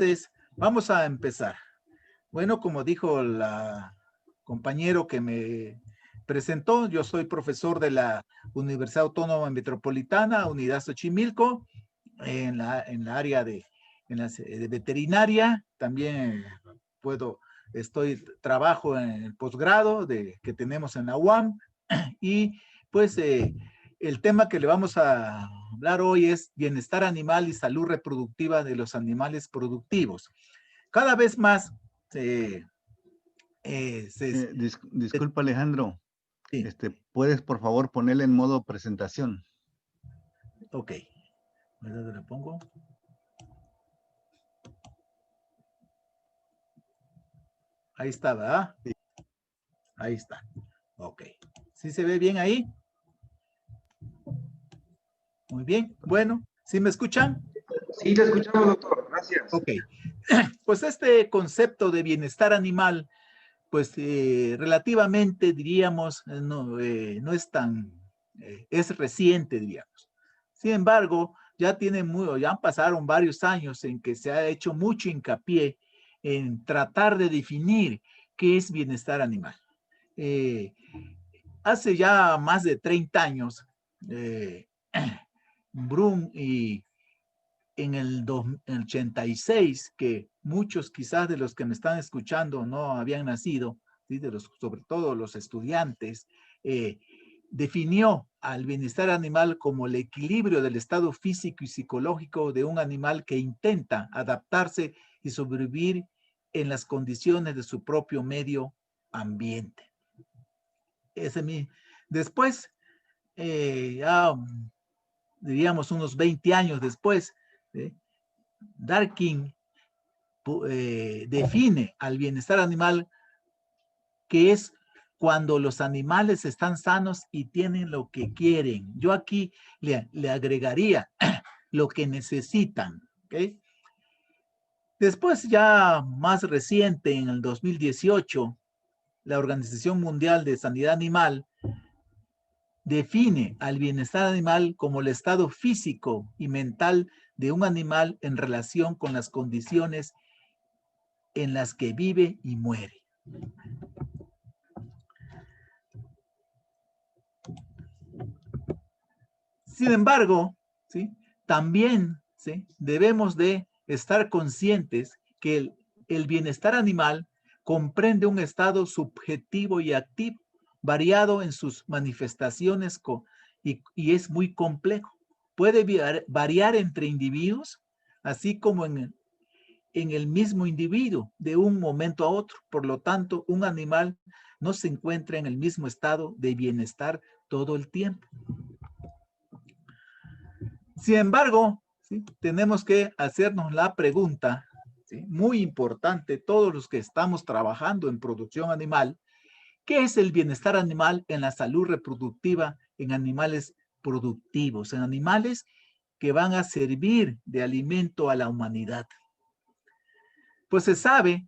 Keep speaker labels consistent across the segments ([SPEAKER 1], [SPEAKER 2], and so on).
[SPEAKER 1] Entonces, vamos a empezar. Bueno, como dijo la compañero que me presentó, yo soy profesor de la Universidad Autónoma Metropolitana, Unidad Xochimilco, en la área de veterinaria. También trabajo en el posgrado que tenemos en la UAM. Y pues el tema que le vamos a hablar hoy es bienestar animal y salud reproductiva de los animales productivos. Cada vez más
[SPEAKER 2] disculpa, Alejandro.
[SPEAKER 1] Sí.
[SPEAKER 2] ¿Puedes, por favor, ponerle en modo presentación?
[SPEAKER 1] Ok. ¿Dónde le pongo? Ahí está, ¿verdad?
[SPEAKER 2] Sí.
[SPEAKER 1] Ahí está. Ok. ¿Sí se ve bien ahí? Muy bien. Bueno, ¿sí me escuchan?
[SPEAKER 3] Sí, te escuchamos, doctor. Gracias.
[SPEAKER 1] Ok. Pues este concepto de bienestar animal, pues relativamente diríamos, no es tan, es reciente, diríamos. Sin embargo, ya pasaron varios años en que se ha hecho mucho hincapié en tratar de definir qué es bienestar animal. Hace ya más de 30 años, Brum y en el 86, que muchos quizás de los que me están escuchando no habían nacido, ¿sí? Sobre todo los estudiantes, definió al bienestar animal como el equilibrio del estado físico y psicológico de un animal que intenta adaptarse y sobrevivir en las condiciones de su propio medio ambiente. Después, ya diríamos unos 20 años después, Dworkin define al bienestar animal que es cuando los animales están sanos y tienen lo que quieren. Yo aquí le agregaría lo que necesitan. ¿Okay? Después, ya más reciente, en el 2018, la Organización Mundial de Sanidad Animal define al bienestar animal como el estado físico y mental de un animal en relación con las condiciones en las que vive y muere. Sin embargo, ¿sí? También, ¿sí? Debemos de estar conscientes que el bienestar animal comprende un estado subjetivo y activo, variado en sus manifestaciones y es muy complejo. Puede variar entre individuos, así como en el mismo individuo de un momento a otro. Por lo tanto, un animal no se encuentra en el mismo estado de bienestar todo el tiempo. Sin embargo, ¿sí? Tenemos que hacernos la pregunta, ¿sí? Muy importante, todos los que estamos trabajando en producción animal, ¿qué es el bienestar animal en la salud reproductiva en animales productivos, en animales que van a servir de alimento a la humanidad? Pues se sabe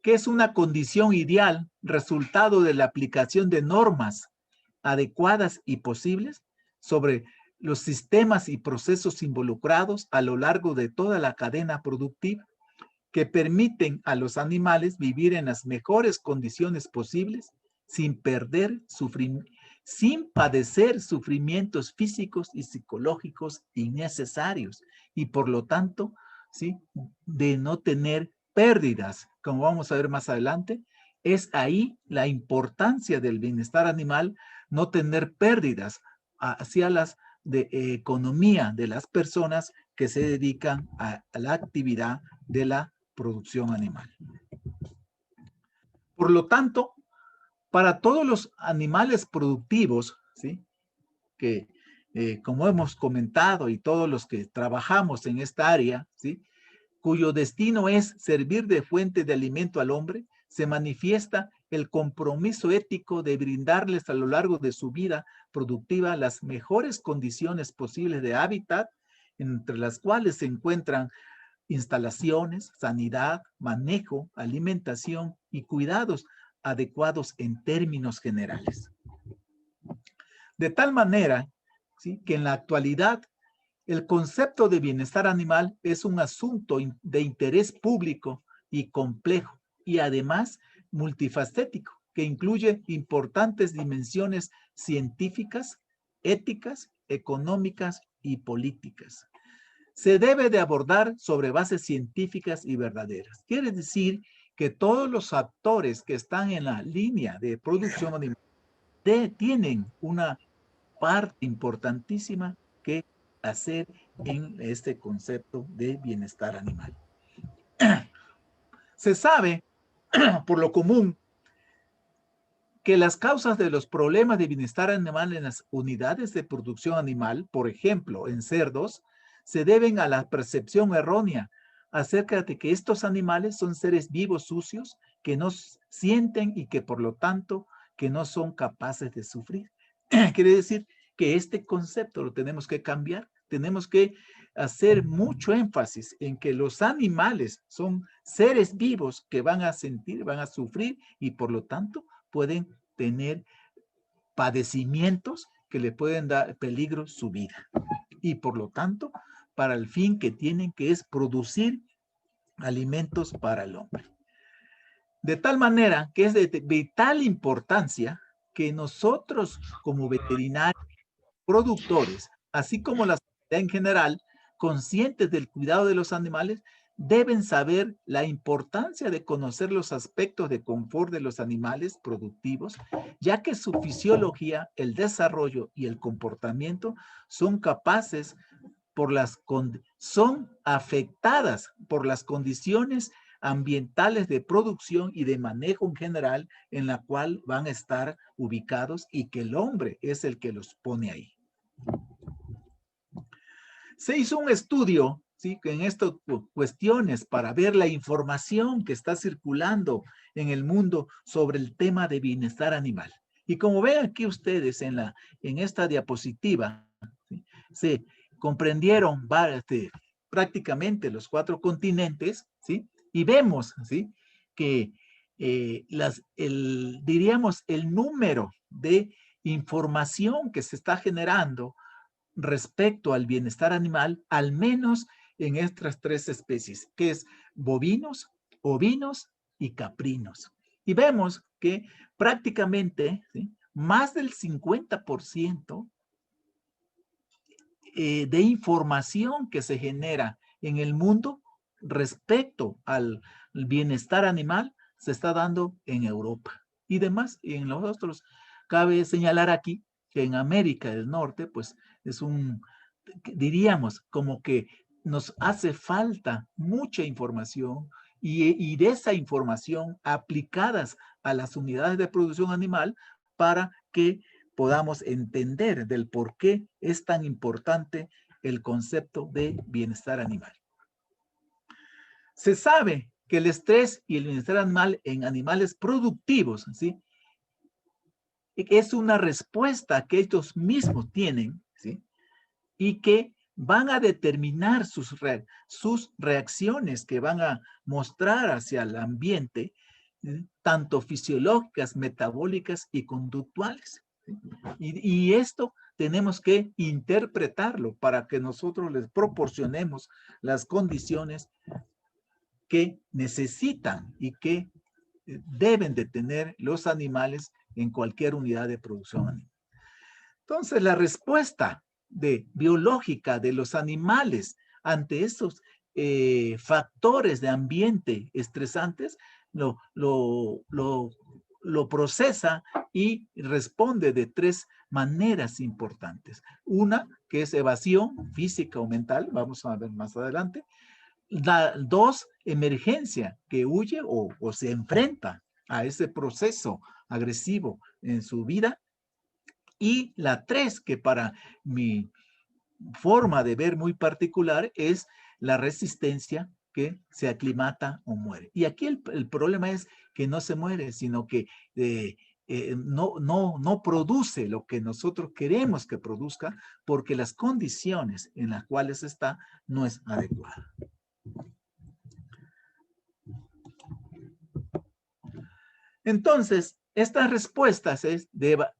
[SPEAKER 1] que es una condición ideal, resultado de la aplicación de normas adecuadas y posibles sobre los sistemas y procesos involucrados a lo largo de toda la cadena productiva, que permiten a los animales vivir en las mejores condiciones posibles sin padecer sufrimientos físicos y psicológicos innecesarios y por lo tanto, ¿sí? De no tener pérdidas, como vamos a ver más adelante. Es ahí la importancia del bienestar animal, no tener pérdidas hacia las economía de las personas que se dedican a la actividad de la producción animal. Por lo tanto, para todos los animales productivos, ¿sí? Que como hemos comentado y todos los que trabajamos en esta área, ¿sí? Cuyo destino es servir de fuente de alimento al hombre, se manifiesta el compromiso ético de brindarles a lo largo de su vida productiva las mejores condiciones posibles de hábitat, entre las cuales se encuentran instalaciones, sanidad, manejo, alimentación y cuidados adecuados en términos generales. De tal manera, ¿sí? Que en la actualidad El concepto de bienestar animal es un asunto de interés público y complejo, y además multifacético, que incluye importantes dimensiones científicas, éticas, económicas y políticas. Se debe de abordar sobre bases científicas y verdaderas. Quiere decir que todos los actores que están en la línea de producción animal tienen una parte importantísima que hacer en este concepto de bienestar animal. Se sabe, por lo común, que las causas de los problemas de bienestar animal en las unidades de producción animal, por ejemplo, en cerdos, se deben a la percepción errónea acerca de que estos animales son seres vivos sucios que no sienten y que por lo tanto que no son capaces de sufrir. Quiere decir que este concepto lo tenemos que cambiar. Tenemos que hacer mucho énfasis en que los animales son seres vivos que van a sentir, van a sufrir y por lo tanto pueden tener padecimientos que le pueden dar peligro su vida. Y por lo tanto, para el fin que tienen, que es producir alimentos para el hombre. De tal manera que es de vital importancia que nosotros como veterinarios, productores, así como la sociedad en general, conscientes del cuidado de los animales, deben saber la importancia de conocer los aspectos de confort de los animales productivos, ya que su fisiología, el desarrollo y el comportamiento son son afectadas por las condiciones ambientales de producción y de manejo en general en la cual van a estar ubicados y que el hombre es el que los pone ahí. Se hizo un estudio, ¿sí?, en estas cuestiones para ver la información que está circulando en el mundo sobre el tema de bienestar animal. Y como ven aquí ustedes en esta diapositiva, ¿sí?, se comprendieron prácticamente los 4 continentes, ¿sí? Y vemos, ¿sí?, que diríamos el número de información que se está generando respecto al bienestar animal, al menos en estas 3 especies, que es bovinos, ovinos y caprinos. Y vemos que prácticamente, ¿sí?, más del 50% de información que se genera en el mundo respecto al bienestar animal se está dando en Europa y demás. Y en los otros, cabe señalar aquí que en América del Norte, pues diríamos como que nos hace falta mucha información y de esa información aplicadas a las unidades de producción animal para que podamos entender del por qué es tan importante el concepto de bienestar animal. Se sabe que el estrés y el bienestar animal en animales productivos, ¿sí?, es una respuesta que ellos mismos tienen, ¿sí?, y que van a determinar sus reacciones que van a mostrar hacia el ambiente, ¿sí?, tanto fisiológicas, metabólicas y conductuales. ¿Sí? Y esto tenemos que interpretarlo para que nosotros les proporcionemos las condiciones que necesitan y que deben de tener los animales en cualquier unidad de producción animal. Entonces, la respuesta biológica de los animales ante estos factores de ambiente estresantes lo procesa y responde de 3 maneras importantes. Una, que es evasión física o mental, vamos a ver más adelante. 2, emergencia, que huye o se enfrenta a ese proceso agresivo en su vida. Y la 3, que para mi forma de ver muy particular, es la resistencia, que se aclimata o muere. Y aquí el problema es que no se muere, sino que no produce lo que nosotros queremos que produzca, porque las condiciones en las cuales está no es adecuada. Entonces, estas respuestas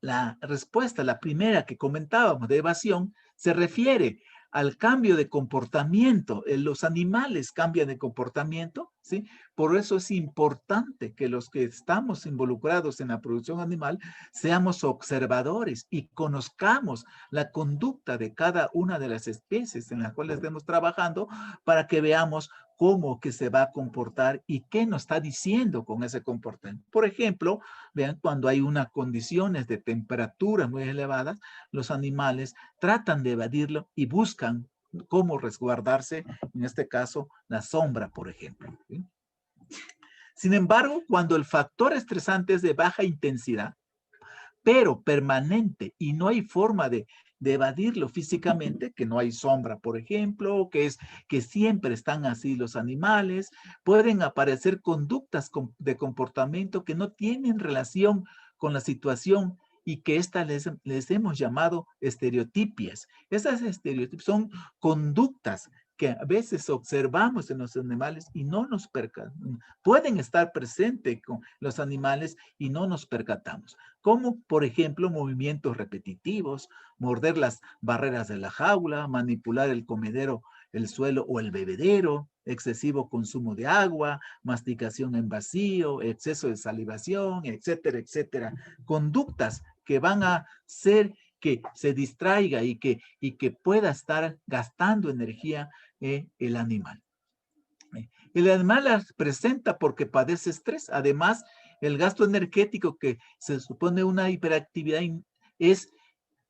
[SPEAKER 1] la primera que comentábamos de evasión, se refiere al cambio de comportamiento. Los animales cambian de comportamiento, ¿sí? Por eso es importante que los que estamos involucrados en la producción animal seamos observadores y conozcamos la conducta de cada una de las especies en las cuales estemos trabajando para que veamos cómo que se va a comportar y qué nos está diciendo con ese comportamiento. Por ejemplo, vean, cuando hay unas condiciones de temperatura muy elevadas, los animales tratan de evadirlo y buscan cómo resguardarse, en este caso, la sombra, por ejemplo, ¿sí? Sin embargo, cuando el factor estresante es de baja intensidad, pero permanente y no hay forma de evadirlo físicamente, que no hay sombra, por ejemplo, que siempre están así los animales, pueden aparecer conductas de comportamiento que no tienen relación con la situación y que estas les hemos llamado estereotipias. Esas estereotipias son conductas que a veces observamos en los animales y no nos percatamos. Pueden estar presentes con los animales y no nos percatamos, como por ejemplo movimientos repetitivos, morder las barreras de la jaula, manipular el comedero, el suelo o el bebedero, excesivo consumo de agua, masticación en vacío, exceso de salivación, etcétera, etcétera. Conductas que van a hacer que se distraiga y que pueda estar gastando energía el animal. El animal las presenta porque padece estrés. Además, el gasto energético que se supone una hiperactividad es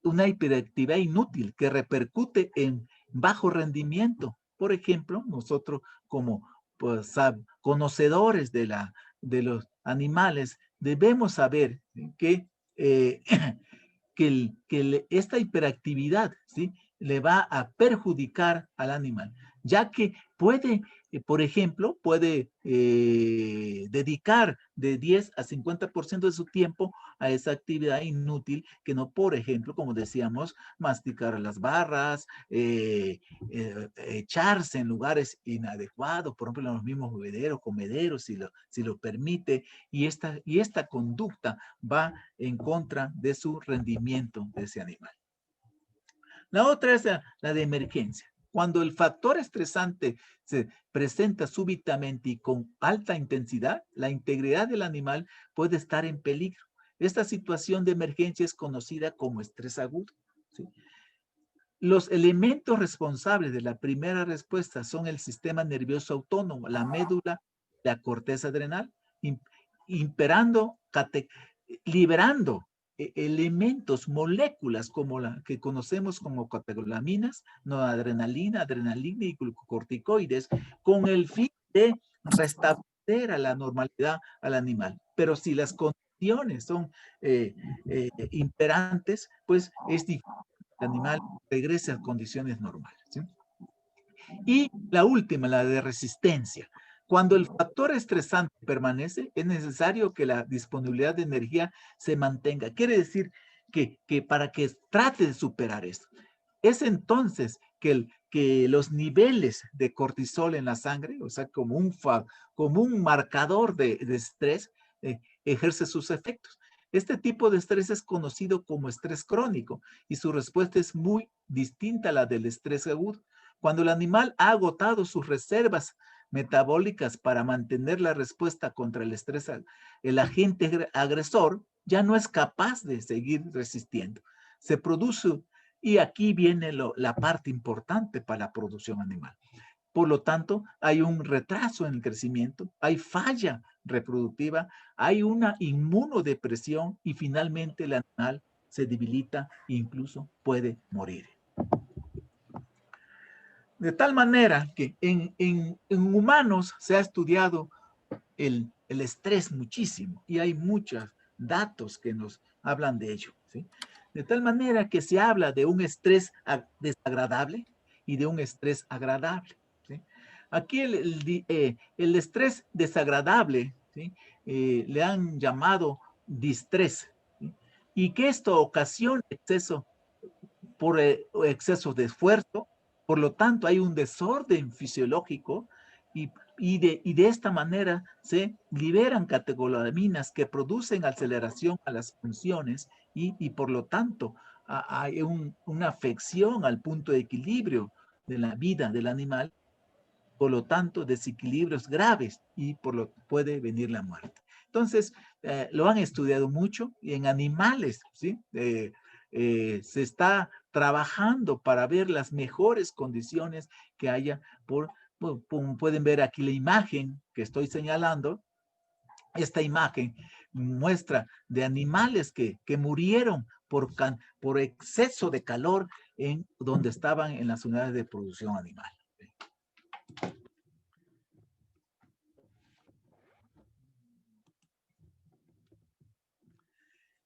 [SPEAKER 1] una hiperactividad inútil que repercute en bajo rendimiento. Por ejemplo, nosotros como pues, conocedores de los animales debemos saber que, esta hiperactividad, ¿sí?, le va a perjudicar al animal, ya que puede, por ejemplo, puede dedicar de 10 a 50% de su tiempo a esa actividad inútil que no, por ejemplo, como decíamos, masticar las barras, echarse en lugares inadecuados, por ejemplo, en los mismos bebederos, comederos, si lo permite, y esta conducta va en contra de su rendimiento de ese animal. La otra es la de emergencia. Cuando el factor estresante se presenta súbitamente y con alta intensidad, la integridad del animal puede estar en peligro. Esta situación de emergencia es conocida como estrés agudo, ¿sí? Los elementos responsables de la primera respuesta son el sistema nervioso autónomo, la médula, la corteza adrenal, liberando elementos, moléculas como la que conocemos como catecolaminas, noradrenalina, adrenalina y glucocorticoides, con el fin de restablecer a la normalidad al animal. Pero si las condiciones son imperantes, pues es difícil que el animal regrese a condiciones normales, ¿sí? Y la última, la de resistencia. Cuando el factor estresante permanece, es necesario que la disponibilidad de energía se mantenga. Quiere decir que para que trate de superar esto, es entonces que los niveles de cortisol en la sangre, o sea, como un marcador de estrés, ejerce sus efectos. Este tipo de estrés es conocido como estrés crónico y su respuesta es muy distinta a la del estrés agudo. Cuando el animal ha agotado sus reservas metabólicas para mantener la respuesta contra el estrés, el agente agresor ya no es capaz de seguir resistiendo. Se produce, y aquí viene la parte importante para la producción animal. Por lo tanto, hay un retraso en el crecimiento, hay falla reproductiva, hay una inmunodepresión y finalmente el animal se debilita e incluso puede morir. De tal manera que en humanos se ha estudiado el estrés muchísimo y hay muchos datos que nos hablan de ello, ¿sí? De tal manera que se habla de un estrés desagradable y de un estrés agradable, ¿sí? Aquí el estrés desagradable, ¿sí?, le han llamado distrés, ¿sí?, y que esto ocasiona exceso por exceso de esfuerzo. Por lo tanto, hay un desorden fisiológico y de esta manera se liberan catecolaminas que producen aceleración a las funciones y por lo tanto hay una afección al punto de equilibrio de la vida del animal, por lo tanto, desequilibrios graves y puede venir la muerte. Entonces, lo han estudiado mucho y en animales, ¿sí? Se está trabajando para ver las mejores condiciones que haya. Como pueden ver aquí la imagen que estoy señalando. Esta imagen muestra de animales que murieron por exceso de calor en donde estaban en las unidades de producción animal.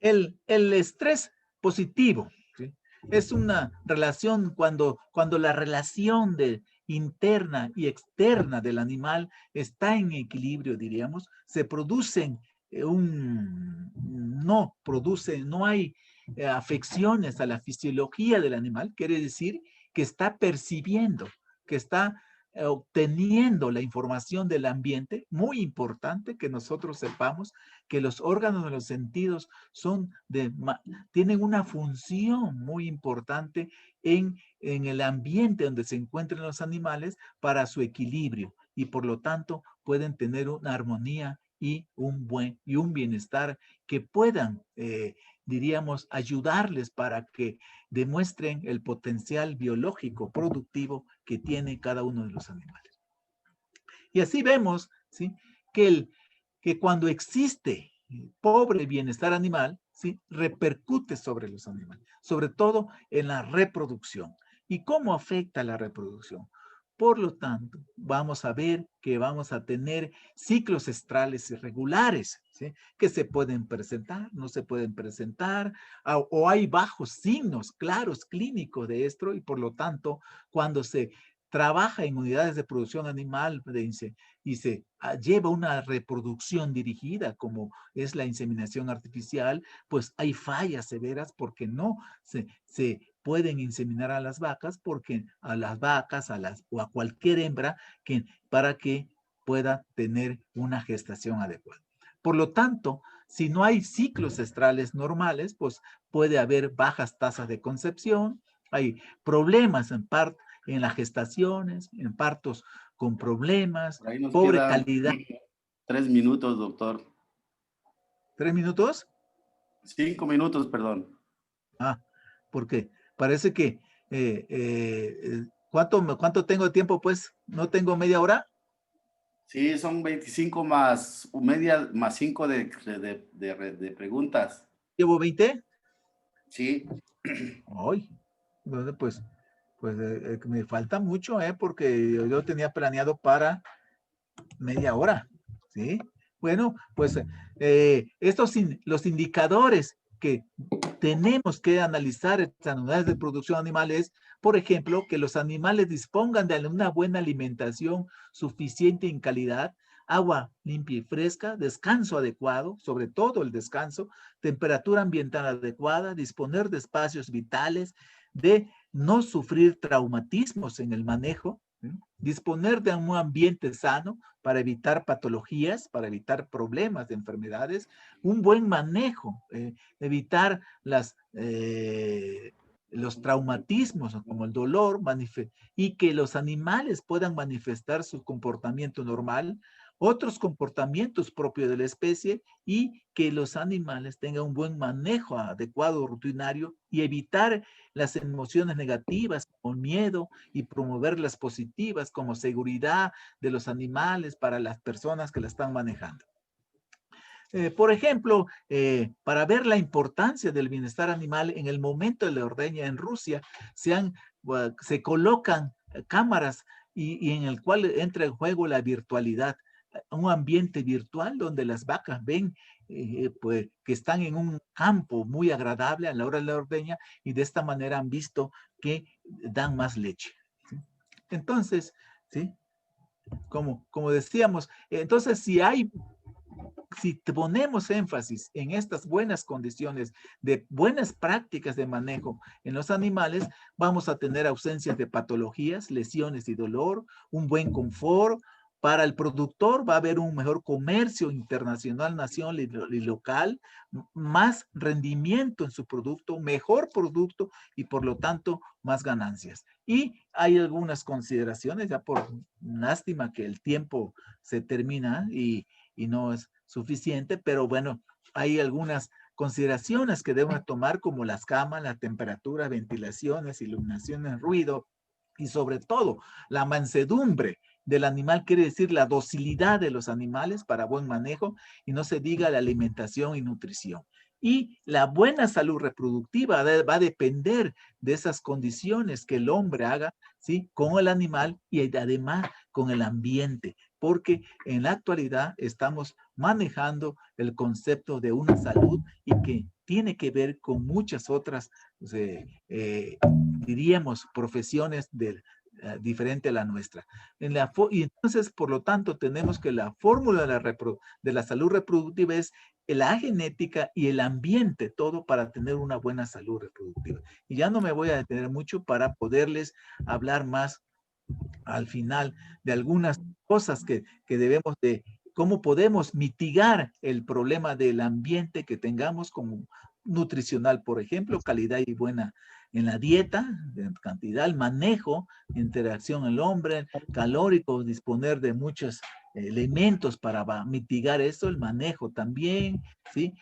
[SPEAKER 1] El estrés positivo, ¿sí? Es una relación cuando la relación interna y externa del animal está en equilibrio, diríamos, se producen no hay afecciones a la fisiología del animal, quiere decir que está percibiendo, que está obteniendo la información del ambiente. Muy importante que nosotros sepamos que los órganos de los sentidos tienen una función muy importante en el ambiente donde se encuentran los animales para su equilibrio, y por lo tanto pueden tener una armonía y un bienestar que puedan, diríamos, ayudarles para que demuestren el potencial biológico productivo que tiene cada uno de los animales. Y así vemos, ¿sí?, que cuando existe pobre bienestar animal, ¿sí?, repercute sobre los animales, sobre todo en la reproducción. ¿Y cómo afecta la reproducción? Por lo tanto, vamos a ver que vamos a tener ciclos estrales irregulares, ¿sí?, que se pueden presentar, no se pueden presentar, o hay bajos signos claros clínicos de esto, y por lo tanto, cuando se trabaja en unidades de producción animal y se lleva una reproducción dirigida, como es la inseminación artificial, pues hay fallas severas porque no se pueden inseminar a las vacas, porque a las vacas o a cualquier hembra para que pueda tener una gestación adecuada. Por lo tanto, si no hay ciclos estrales normales, pues puede haber bajas tasas de concepción, hay problemas en las gestaciones, en partos con problemas,
[SPEAKER 4] Por ahí nos
[SPEAKER 1] pobre
[SPEAKER 4] quedan
[SPEAKER 1] calidad.
[SPEAKER 4] 3 minutos, doctor.
[SPEAKER 1] ¿3 minutos?
[SPEAKER 4] 5 minutos, perdón.
[SPEAKER 1] Porque parece que ¿cuánto tengo de tiempo? Pues, ¿no tengo media hora?
[SPEAKER 4] Sí, son 25 más media, más 5 de preguntas.
[SPEAKER 1] ¿Llevo 20?
[SPEAKER 4] Sí.
[SPEAKER 1] Ay, bueno, pues me falta mucho, porque yo tenía planeado para media hora, ¿sí? Bueno, pues los indicadores que tenemos que analizar estas unidades de producción animales, por ejemplo, que los animales dispongan de una buena alimentación suficiente en calidad, agua limpia y fresca, descanso adecuado, sobre todo el descanso, temperatura ambiental adecuada, disponer de espacios vitales, de no sufrir traumatismos en el manejo, ¿sí?, disponer de un ambiente sano para evitar patologías, para evitar problemas de enfermedades, un buen manejo, evitar los traumatismos como el dolor, y que los animales puedan manifestar su comportamiento normal, otros comportamientos propios de la especie, y que los animales tengan un buen manejo adecuado rutinario y evitar las emociones negativas como miedo y promover las positivas como seguridad de los animales para las personas que la están manejando. Por ejemplo, para ver la importancia del bienestar animal en el momento de la ordeña en Rusia, se colocan cámaras y en el cual entra en juego la virtualidad, un ambiente virtual donde las vacas ven pues, que están en un campo muy agradable a la hora de la ordeña, y de esta manera han visto que dan más leche, ¿sí? Entonces, ¿sí?, como decíamos, entonces si ponemos énfasis en estas buenas condiciones de buenas prácticas de manejo en los animales, vamos a tener ausencias de patologías, lesiones y dolor, un buen confort, Para el productor va a haber un mejor comercio internacional, nacional y local, más rendimiento en su producto, mejor producto y por lo tanto más ganancias. Y hay algunas consideraciones, ya por lástima que el tiempo se termina y no es suficiente, pero bueno, hay algunas consideraciones que debemos tomar como las camas, la temperatura, ventilaciones, iluminaciones, ruido y sobre todo la mansedumbre del animal, quiere decir la docilidad de los animales para buen manejo y no se diga la alimentación y nutrición. Y la buena salud reproductiva va a depender de esas condiciones que el hombre haga, ¿sí? Con el animal y además con el ambiente, porque en la actualidad estamos manejando el concepto de una salud y que tiene que ver con muchas otras, diríamos, profesiones diferente a la nuestra. Y entonces, por lo tanto, tenemos que la fórmula de la salud reproductiva es la genética y el ambiente, todo para tener una buena salud reproductiva. Y ya no me voy a detener mucho para poderles hablar más al final de algunas cosas que debemos de, cómo podemos mitigar el problema del ambiente que tengamos como nutricional, por ejemplo, calidad y buena en la dieta, de cantidad, el manejo, interacción el hombre, calórico, disponer de muchos elementos para mitigar eso, el manejo también, ¿sí?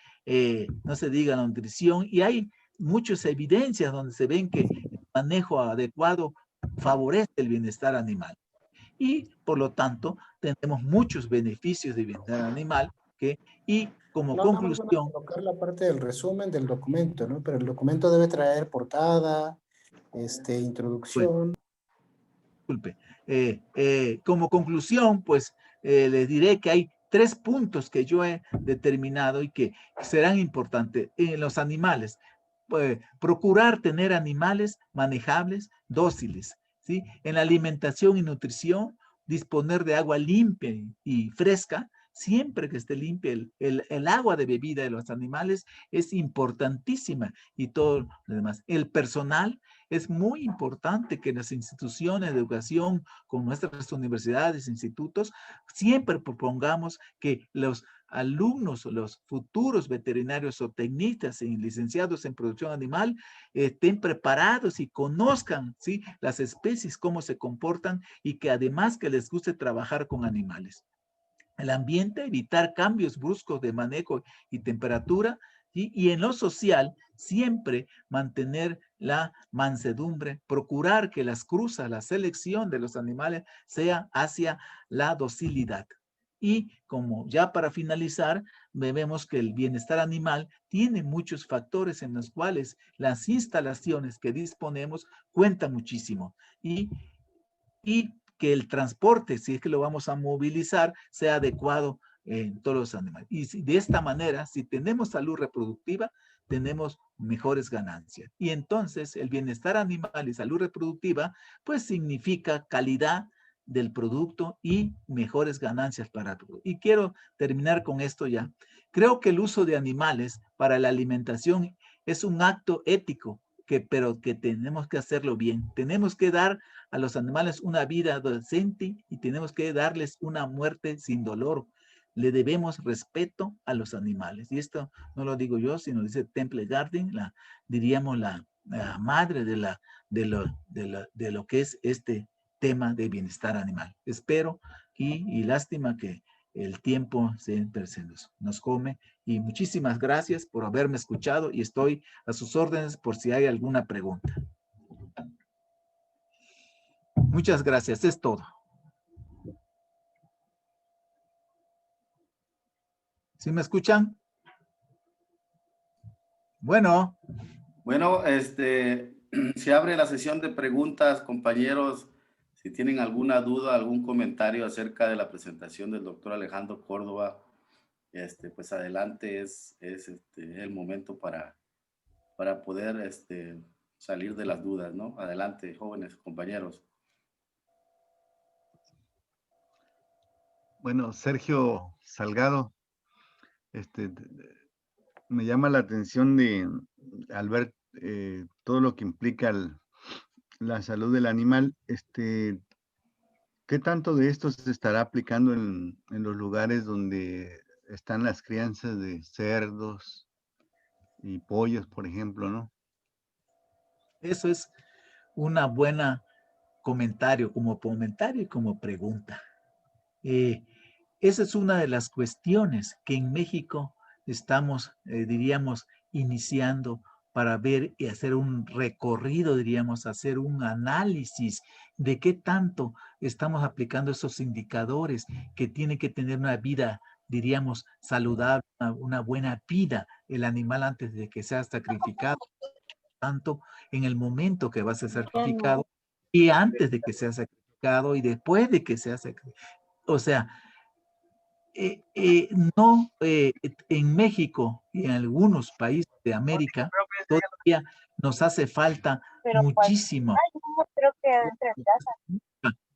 [SPEAKER 1] No se diga la nutrición, y hay muchas evidencias donde se ven que el manejo adecuado favorece el bienestar animal. Y por lo tanto, tenemos muchos beneficios de bienestar animal y como
[SPEAKER 5] Nada más van a
[SPEAKER 1] conclusión,
[SPEAKER 5] colocar la parte del resumen del documento, ¿no? Pero el documento debe traer portada,
[SPEAKER 1] pues,
[SPEAKER 5] introducción.
[SPEAKER 1] disculpe, como conclusión, pues les diré que hay 3 puntos que yo he determinado y que serán importantes en los animales. Procurar tener animales manejables, dóciles, ¿sí? En la alimentación y nutrición, disponer de agua limpia y fresca, siempre que esté limpia el agua de bebida de los animales es importantísima y todo lo demás. El personal, es muy importante que las instituciones de educación, con nuestras universidades, institutos, siempre propongamos que los alumnos, los futuros veterinarios o tecnistas y licenciados en producción animal estén preparados y conozcan, ¿sí?, las especies, cómo se comportan y que además que les guste trabajar con animales. El ambiente, evitar cambios bruscos de manejo y temperatura, ¿sí? Y en lo social, siempre mantener la mansedumbre, procurar que las cruzas, la selección de los animales sea hacia la docilidad. Y como ya para finalizar, vemos que el bienestar animal tiene muchos factores en los cuales las instalaciones que disponemos cuentan muchísimo. Y que el transporte, si es que lo vamos a movilizar, sea adecuado en todos los animales. Y de esta manera, si tenemos salud reproductiva, tenemos mejores ganancias. Y entonces el bienestar animal y salud reproductiva, pues significa calidad del producto y mejores ganancias para el producto. Y quiero terminar con esto ya. Creo que el uso de animales para la alimentación es un acto ético, pero que tenemos que hacerlo bien. Tenemos que dar a los animales una vida decente y tenemos que darles una muerte sin dolor. Le debemos respeto a los animales. Y esto no lo digo yo, sino dice Temple Garden, diríamos la madre de lo que es este tema de bienestar animal. Espero y lástima que el tiempo siempre se nos come. Y muchísimas gracias por haberme escuchado y estoy a sus órdenes por si hay alguna pregunta. Muchas gracias, es todo. ¿Sí me escuchan? Bueno.
[SPEAKER 4] Bueno, se abre la sesión de preguntas, compañeros. Si tienen alguna duda, algún comentario acerca de la presentación del doctor Alejandro Córdoba, pues adelante, es el momento para poder salir de las dudas, ¿no? Adelante, jóvenes compañeros.
[SPEAKER 2] Bueno, Sergio Salgado, me llama la atención al ver todo lo que implica la salud del animal, ¿Qué tanto de esto se estará aplicando en los lugares donde están las crianzas de cerdos y pollos, por ejemplo, ¿no?
[SPEAKER 1] Eso es una buena comentario y como pregunta. Esa es una de las cuestiones que en México estamos, diríamos, iniciando para ver y hacer un recorrido, diríamos, hacer un análisis de qué tanto estamos aplicando esos indicadores que tiene que tener una vida, diríamos, saludable, una buena vida el animal antes de que sea sacrificado, tanto en el momento que va a ser sacrificado y antes de que sea sacrificado y después de que sea sacrificado. O sea, no, en México y en algunos países de América todavía nos hace falta muchísima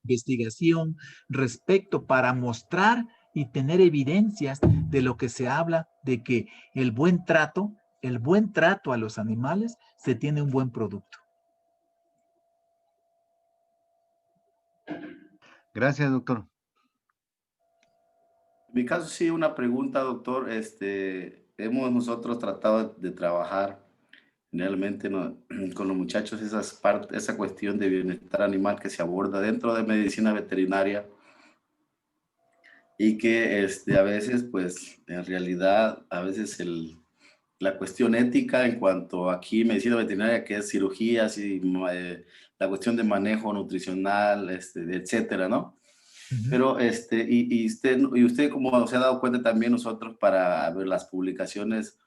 [SPEAKER 1] investigación respecto para mostrar y tener evidencias de lo que se habla de que el buen trato a los animales se tiene un buen producto.
[SPEAKER 2] Gracias, doctor.
[SPEAKER 4] En mi caso, sí, una pregunta, doctor. Hemos nosotros tratado de trabajar generalmente con los muchachos esa cuestión de bienestar animal que se aborda dentro de medicina veterinaria y que a veces, pues, en realidad, a veces la cuestión ética en cuanto aquí medicina veterinaria, que es cirugías y la cuestión de manejo nutricional, etcétera, ¿no? Pero usted como se ha dado cuenta también nosotros para ver las publicaciones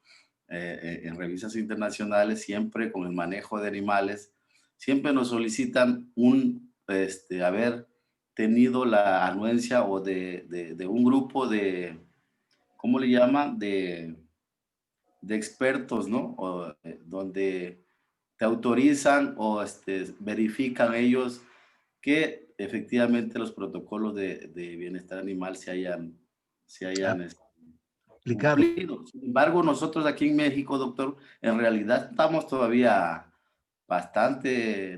[SPEAKER 4] en revistas internacionales, siempre con el manejo de animales, siempre nos solicitan haber tenido la anuencia o de un grupo de, ¿cómo le llaman? De expertos, ¿no? Donde te autorizan o verifican ellos que efectivamente los protocolos de bienestar animal se hayan
[SPEAKER 1] Aplicado.
[SPEAKER 4] cumplido. Sin embargo, nosotros aquí en México, doctor, en realidad estamos todavía bastante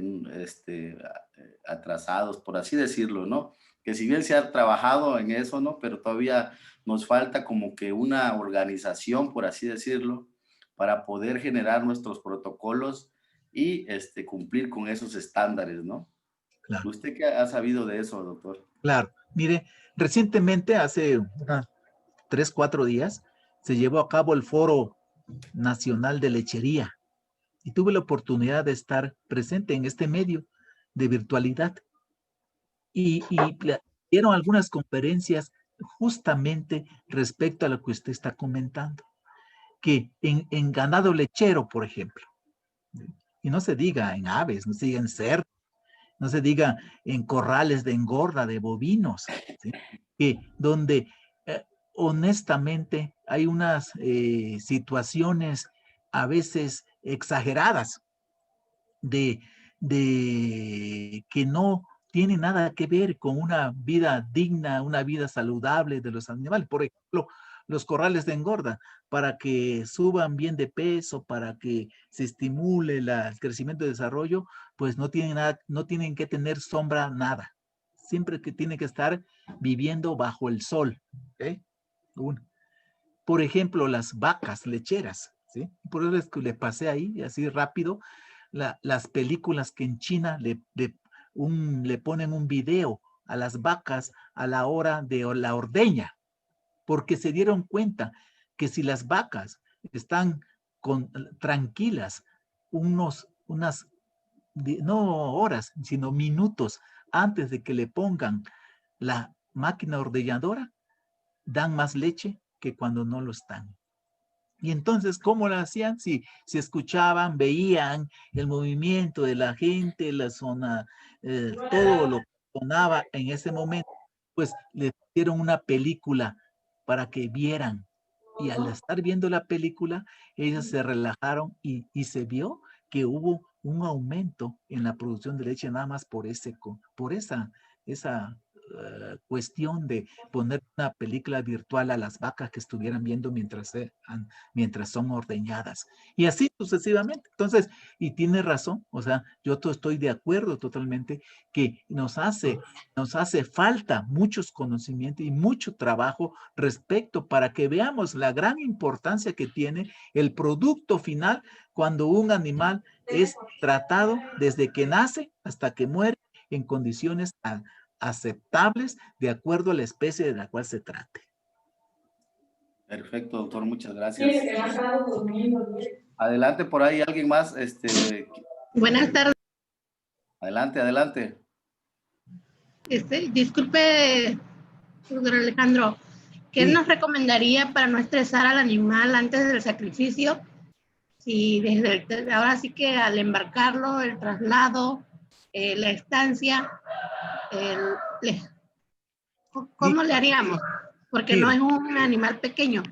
[SPEAKER 4] atrasados, por así decirlo, ¿no? Que si bien se ha trabajado en eso, ¿no? Pero todavía nos falta como que una organización, por así decirlo, para poder generar nuestros protocolos y cumplir con esos estándares, ¿no?
[SPEAKER 1] Claro.
[SPEAKER 4] ¿Usted qué ha sabido de eso, doctor?
[SPEAKER 1] Claro. Mire, recientemente, hace 3, 4 días, se llevó a cabo el Foro Nacional de Lechería y tuve la oportunidad de estar presente en este medio de virtualidad y dieron algunas conferencias justamente respecto a lo que usted está comentando, que en ganado lechero, por ejemplo, y no se diga en aves, no se diga en cerdos, no se diga en corrales de engorda de bovinos, ¿sí? Que donde honestamente hay unas situaciones a veces exageradas de, de que no tiene nada que ver con una vida digna, una vida saludable de los animales. Por ejemplo, los corrales de engorda, para que suban bien de peso, para que se estimule el crecimiento y desarrollo, pues no tienen nada, no tienen que tener sombra, nada. Siempre que tienen que estar viviendo bajo el sol. ¿Okay? Por ejemplo, las vacas lecheras, ¿sí? Por eso es que le pasé ahí, así rápido, las películas que en China le ponen un video a las vacas a la hora de la ordeña, porque se dieron cuenta que si las vacas están tranquilas unas, no horas, sino minutos antes de que le pongan la máquina ordeñadora, dan más leche que cuando no lo están. Y entonces, ¿cómo lo hacían? Si escuchaban, veían el movimiento de la gente, la zona, todo lo que sonaba en ese momento, pues le dieron una película para que vieran. Y al estar viendo la película, ellos se relajaron y se vio que hubo un aumento en la producción de leche nada más por esa cuestión de poner una película virtual a las vacas que estuvieran viendo mientras son ordeñadas. Y así sucesivamente. Entonces, y tiene razón, o sea, yo estoy de acuerdo totalmente que nos hace falta muchos conocimientos y mucho trabajo respecto para que veamos la gran importancia que tiene el producto final cuando un animal es tratado desde que nace hasta que muere en condiciones aceptables de acuerdo a la especie de la cual se trate.
[SPEAKER 4] Perfecto, doctor, muchas gracias. Adelante, por ahí alguien más.
[SPEAKER 6] Buenas tardes.
[SPEAKER 4] Adelante, adelante.
[SPEAKER 6] Disculpe, doctor Alejandro, ¿qué
[SPEAKER 1] Sí.
[SPEAKER 6] nos recomendaría para no estresar al animal antes del sacrificio? Si ahora sí que al embarcarlo, el traslado, la estancia, ¿cómo le haríamos? Porque no
[SPEAKER 1] Mire.
[SPEAKER 6] es un animal pequeño.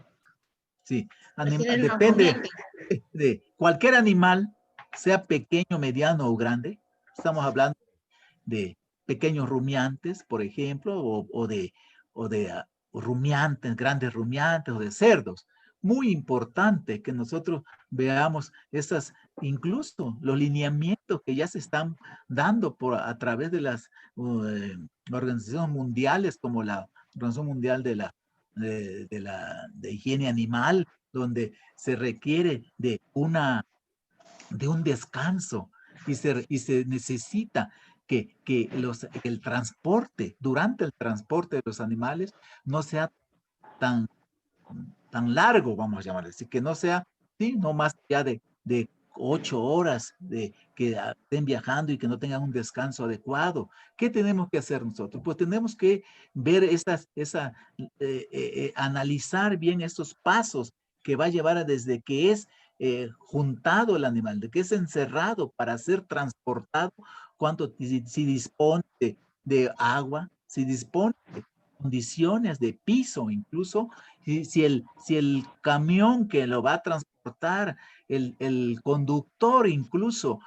[SPEAKER 1] Sí,
[SPEAKER 6] Prefieren los
[SPEAKER 1] depende
[SPEAKER 6] rumiantes.
[SPEAKER 1] de cualquier animal, sea pequeño, mediano o grande. Estamos hablando de pequeños rumiantes, por ejemplo, o de rumiantes, grandes rumiantes o de cerdos. Muy importante que nosotros veamos incluso los lineamientos que ya se están dando a través de las organizaciones mundiales, como la Organización Mundial de Higiene Animal, donde se requiere de un descanso y se necesita que el transporte, durante el transporte de los animales, no sea tan largo, vamos a llamarle, así que no sea, sí, no más allá de 8 horas que estén viajando y que no tengan un descanso adecuado. ¿Qué tenemos que hacer nosotros? Pues tenemos que ver analizar bien estos pasos que va a llevar desde que es juntado el animal, de que es encerrado para ser transportado, si dispone de agua, si dispone de condiciones de piso, incluso si el camión que lo va a transportar, el conductor incluso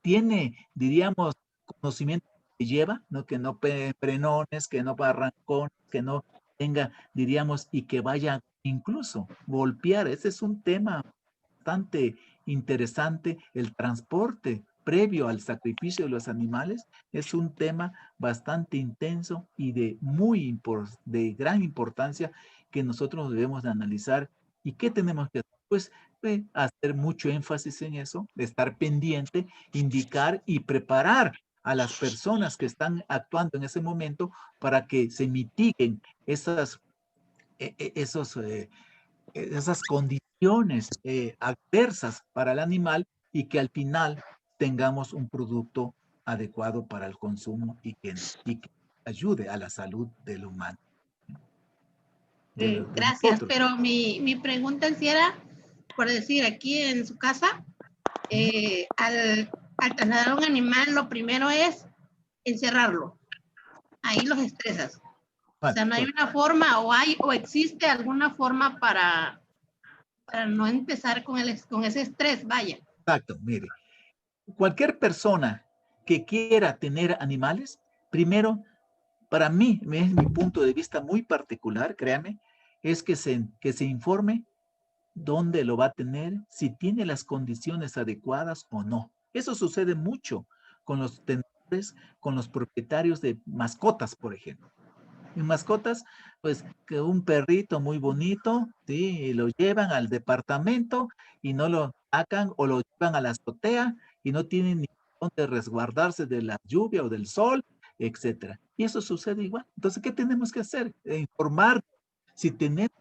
[SPEAKER 1] tiene, diríamos, conocimiento que lleva, ¿no? Que no frenones, que no arrancones, que no tenga, diríamos, y que vaya incluso golpear. Ese es un tema bastante interesante. El transporte previo al sacrificio de los animales es un tema bastante intenso y de gran importancia que nosotros debemos de analizar. ¿Y qué tenemos que hacer? Pues hacer mucho énfasis en eso, de estar pendiente, indicar y preparar a las personas que están actuando en ese momento para que se mitiguen esas condiciones adversas para el animal y que al final tengamos un producto adecuado para el consumo y que ayude a la salud del humano. De
[SPEAKER 6] Gracias,
[SPEAKER 1] nosotros.
[SPEAKER 6] pero mi pregunta en sí era, por decir, aquí en su casa, al trasladar a un animal, lo primero es encerrarlo. Ahí los estresas. O sea, no hay una forma o existe alguna forma para no empezar con ese estrés, vaya.
[SPEAKER 1] Exacto, mire. Cualquier persona que quiera tener animales, primero, para mí, es mi punto de vista muy particular, créame, es que se informe dónde lo va a tener, si tiene las condiciones adecuadas o no. Eso sucede mucho con los tenedores, con los propietarios de mascotas, por ejemplo. En mascotas, pues que un perrito muy bonito, ¿sí? Y lo llevan al departamento y no lo sacan o lo llevan a la azotea y no tienen ni dónde resguardarse de la lluvia o del sol, etcétera. Y eso sucede igual. Entonces, ¿qué tenemos que hacer? Informar si tenemos,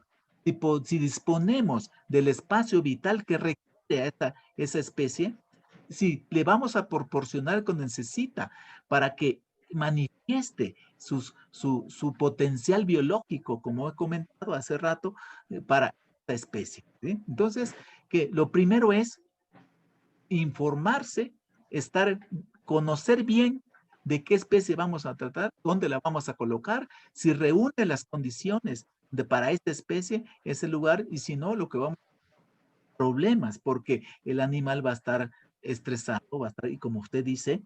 [SPEAKER 1] si disponemos del espacio vital que requiere a esa especie, si le vamos a proporcionar lo que necesita para que manifieste su potencial biológico, como he comentado hace rato, para esta especie, ¿sí? Entonces, que lo primero es informarse, conocer bien de qué especie vamos a tratar, dónde la vamos a colocar, si reúne las condiciones para esta especie, ese lugar, y si no, lo que vamos a problemas, porque el animal va a estar estresado, va a estar, y como usted dice,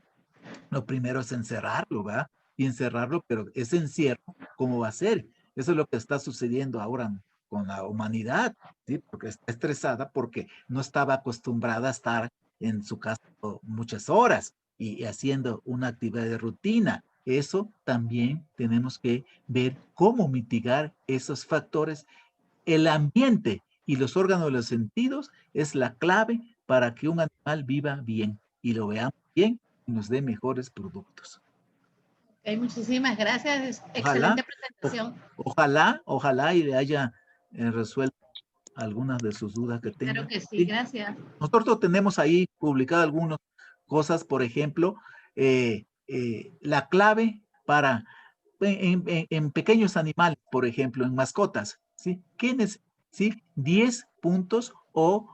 [SPEAKER 1] Lo primero es encerrarlo, ¿verdad? Y encerrarlo, pero ese encierro, ¿cómo va a ser? Eso es lo que está sucediendo ahora con la humanidad, ¿sí? Porque está estresada porque no estaba acostumbrada a estar en su casa muchas horas y haciendo una actividad de rutina. Eso también tenemos que ver cómo mitigar esos factores. El ambiente y los órganos de los sentidos es la clave para que un animal viva bien y lo veamos bien y nos dé mejores productos.
[SPEAKER 6] Ok, muchísimas gracias.
[SPEAKER 1] Ojalá,
[SPEAKER 6] Excelente presentación.
[SPEAKER 1] ojalá y le haya resuelto algunas de sus dudas que tenga.
[SPEAKER 6] Espero que sí,
[SPEAKER 1] Sí.
[SPEAKER 6] gracias.
[SPEAKER 1] Nosotros tenemos ahí publicadas algunas cosas, por ejemplo, la clave para en pequeños animales, por ejemplo, en mascotas, ¿sí? ¿Sí? 10 puntos o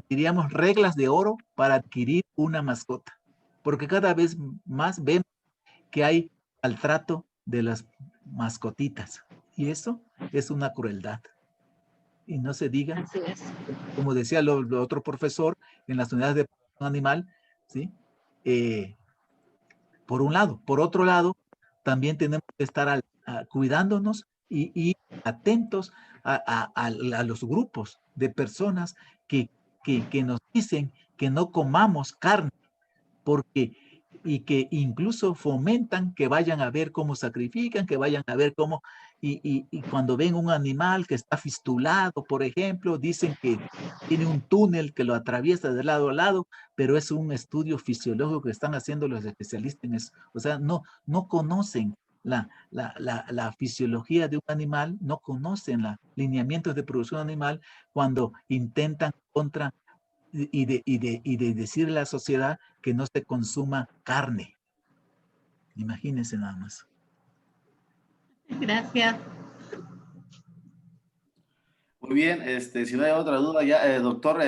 [SPEAKER 1] diríamos reglas de oro para adquirir una mascota, porque cada vez más vemos que hay maltrato de las mascotitas y eso es una crueldad. Y no se diga,
[SPEAKER 6] Así es.
[SPEAKER 1] como decía el otro profesor, en las unidades de protección animal, ¿sí? Por un lado. Por otro lado, también tenemos que estar cuidándonos y atentos a los grupos de personas que nos dicen que no comamos carne, porque y que incluso fomentan que vayan a ver cómo sacrifican, que vayan a ver cómo, y cuando ven un animal que está fistulado, por ejemplo, dicen que tiene un túnel que lo atraviesa de lado a lado, pero es un estudio fisiológico que están haciendo los especialistas en eso. O sea, no conocen la fisiología de un animal, no conocen los lineamientos de producción animal cuando intentan contra y de decirle a la sociedad que no se consuma carne. Imagínense nada más.
[SPEAKER 6] Gracias.
[SPEAKER 4] Muy bien, si no hay otra duda ya, doctor,